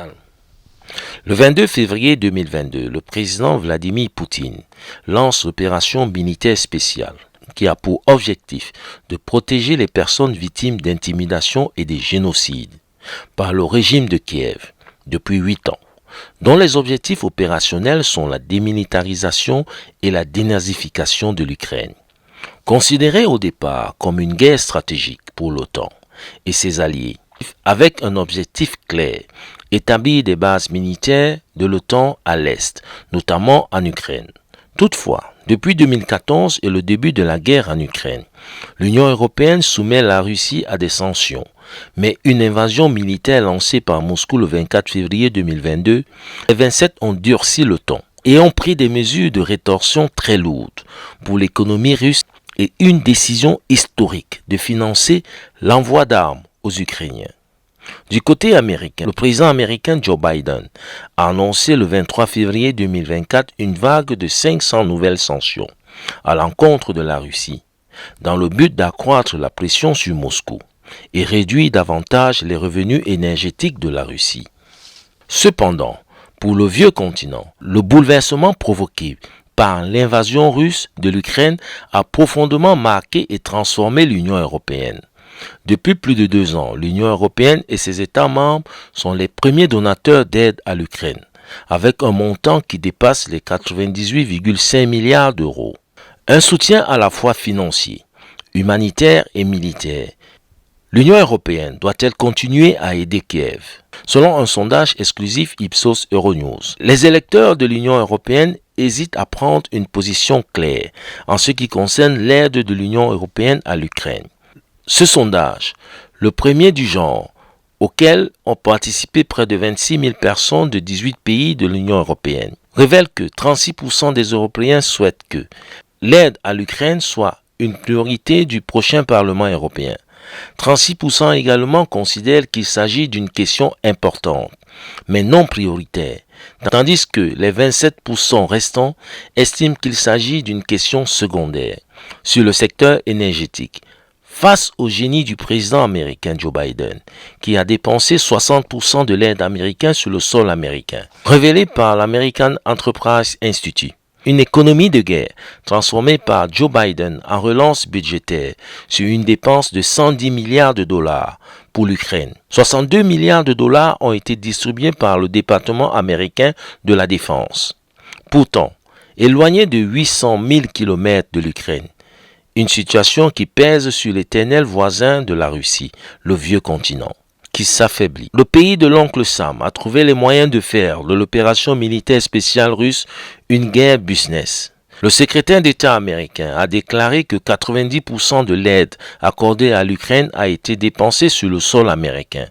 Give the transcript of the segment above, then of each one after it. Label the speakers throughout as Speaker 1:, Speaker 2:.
Speaker 1: internationale. Le 22 février 2022, le président Vladimir Poutine lance l'opération militaire spéciale qui a pour objectif de protéger les personnes victimes d'intimidation et de génocide par le régime de Kiev depuis 8 ans, dont les objectifs opérationnels sont la démilitarisation et la dénazification de l'Ukraine. Considérée au départ comme une guerre stratégique pour l'OTAN et ses alliés, avec un objectif clair, établir des bases militaires de l'OTAN à l'Est, notamment en Ukraine. Toutefois, depuis 2014 et le début de la guerre en Ukraine, l'Union européenne soumet la Russie à des sanctions. Mais une invasion militaire lancée par Moscou le 24 février 2022, les 27 ont durci le ton et ont pris des mesures de rétorsion très lourdes pour l'économie russe et une décision historique de financer l'envoi d'armes aux Ukrainiens. Du côté américain, le président américain Joe Biden a annoncé le 23 février 2024 une vague de 500 nouvelles sanctions à l'encontre de la Russie, dans le but d'accroître la pression sur Moscou et réduire davantage les revenus énergétiques de la Russie. Cependant, pour le vieux continent, le bouleversement provoqué par l'invasion russe de l'Ukraine a profondément marqué et transformé l'Union européenne. Depuis plus de 2 ans, l'Union européenne et ses États membres sont les premiers donateurs d'aide à l'Ukraine, avec un montant qui dépasse les 98,5 milliards d'euros. Un soutien à la fois financier, humanitaire et militaire. L'Union européenne doit-elle continuer à aider Kiev? Selon un sondage exclusif Ipsos Euronews, les électeurs de l'Union européenne hésitent à prendre une position claire en ce qui concerne l'aide de l'Union européenne à l'Ukraine. Ce sondage, le premier du genre, auquel ont participé près de 26 000 personnes de 18 pays de l'Union européenne, révèle que 36% des Européens souhaitent que l'aide à l'Ukraine soit une priorité du prochain Parlement européen. 36% également considèrent qu'il s'agit d'une question importante, mais non prioritaire, tandis que les 27% restants estiment qu'il s'agit d'une question secondaire sur le secteur énergétique. Face au génie du président américain Joe Biden, qui a dépensé 60% de l'aide américaine sur le sol américain, révélé par l'American Enterprise Institute. Une économie de guerre transformée par Joe Biden en relance budgétaire sur une dépense de 110 milliards de dollars pour l'Ukraine. 62 milliards de dollars ont été distribués par le département américain de la Défense. Pourtant, éloigné de 800 000 km de l'Ukraine, une situation qui pèse sur l'éternel voisin de la Russie, le vieux continent, qui s'affaiblit. Le pays de l'oncle Sam a trouvé les moyens de faire de l'opération militaire spéciale russe une guerre business. Le secrétaire d'État américain a déclaré que 90% de l'aide accordée à l'Ukraine a été dépensée sur le sol américain,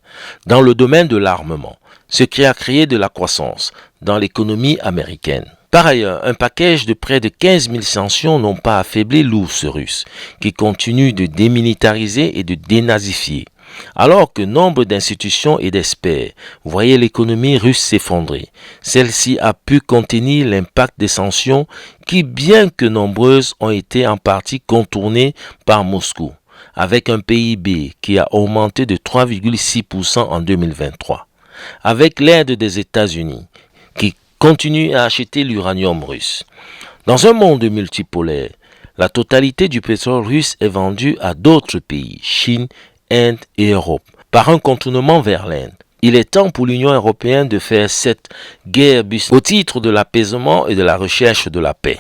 Speaker 1: dans le domaine de l'armement, ce qui a créé de la croissance dans l'économie américaine. Par ailleurs, un package de près de 15 000 sanctions n'ont pas affaibli l'ours russe, qui continue de démilitariser et de dénazifier. Alors que nombre d'institutions et d'experts voyaient l'économie russe s'effondrer, celle-ci a pu contenir l'impact des sanctions qui, bien que nombreuses, ont été en partie contournées par Moscou, avec un PIB qui a augmenté de 3,6% en 2023, avec l'aide des États-Unis, qui continue à acheter l'uranium russe. Dans un monde multipolaire, la totalité du pétrole russe est vendue à d'autres pays, Chine, Inde et Europe, par un contournement vers l'Inde. Il est temps pour l'Union européenne de faire cette guerre au titre de l'apaisement et de la recherche de la paix.